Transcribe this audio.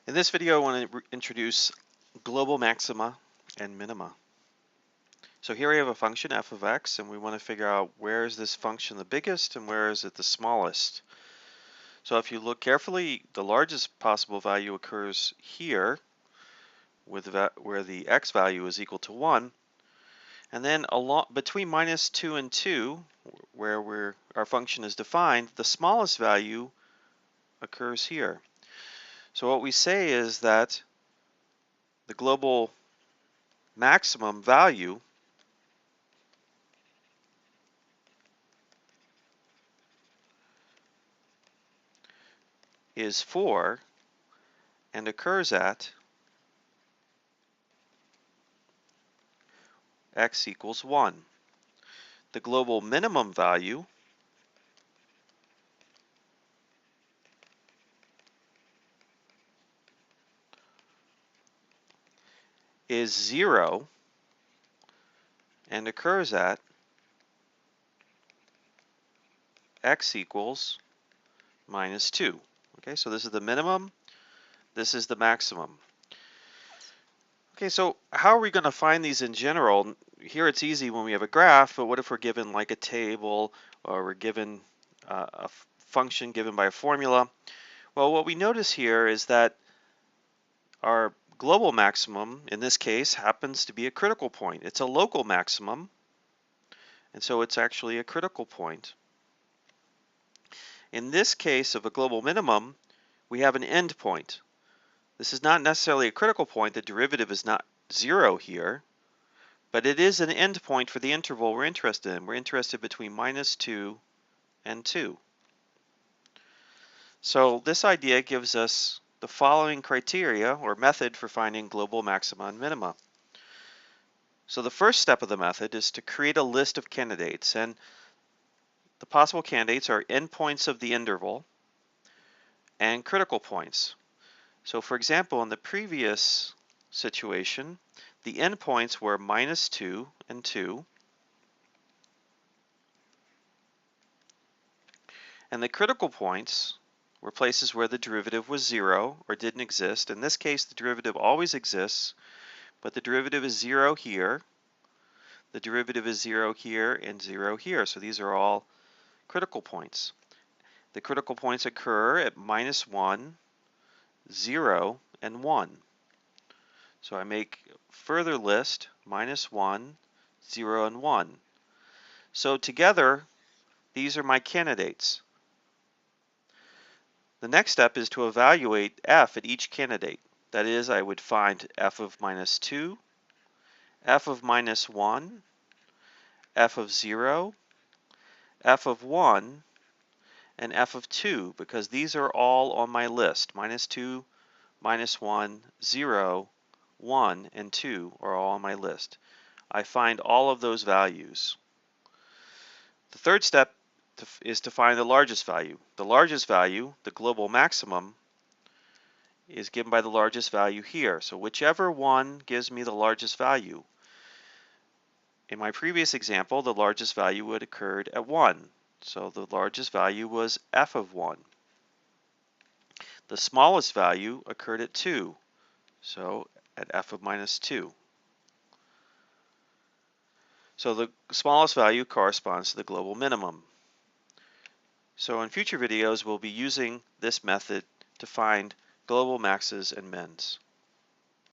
In this video, I want to introduce global maxima and minima. So here we have a function f of x, and we want to figure out where is this function the biggest and where is it the smallest. So if you look carefully, the largest possible value occurs here, where the x value is equal to 1, and then between minus 2 and 2, where our function is defined, the smallest value occurs here. So what we say is that the global maximum value is 4 and occurs at x equals 1. The global minimum value is 0 and occurs at x equals minus 2. Okay, so this is the minimum, this is the maximum. Okay, so how are we going to find these in general? Here it's easy when we have a graph, but what if we're given like a table, or we're given a function given by a formula? Well, what we notice here is that our global maximum, in this case, happens to be a critical point. It's a local maximum, and so it's actually a critical point. In this case of a global minimum, we have an end point. This is not necessarily a critical point. The derivative is not 0 here, but it is an end point for the interval we're interested in. We're interested between minus 2 and 2. So this idea gives us the following criteria or method for finding global maxima and minima. So the first step of the method is to create a list of candidates, and the possible candidates are endpoints of the interval and critical points. So for example, in the previous situation, the endpoints were minus 2 and 2, and the critical points were places where the derivative was 0 or didn't exist. In this case, the derivative always exists, but the derivative is 0 here, the derivative is 0 here, and 0 here. So these are all critical points. The critical points occur at minus 1, 0, and 1. So I make further list minus 1, 0, and 1. So together, these are my candidates. The next step is to evaluate f at each candidate. That is, I would find f of minus 2, f of minus 1, f of 0, f of 1, and f of 2, because these are all on my list. Minus 2, minus 1, 0, 1, and 2 are all on my list. I find all of those values. The third step is to find the largest value. The largest value, the global maximum, is given by the largest value here. So whichever one gives me the largest value. In my previous example, the largest value would occurred at 1. So the largest value was f of 1. The smallest value occurred at 2. So at f of minus 2. So the smallest value corresponds to the global minimum. So in future videos, we'll be using this method to find global maxes and mins.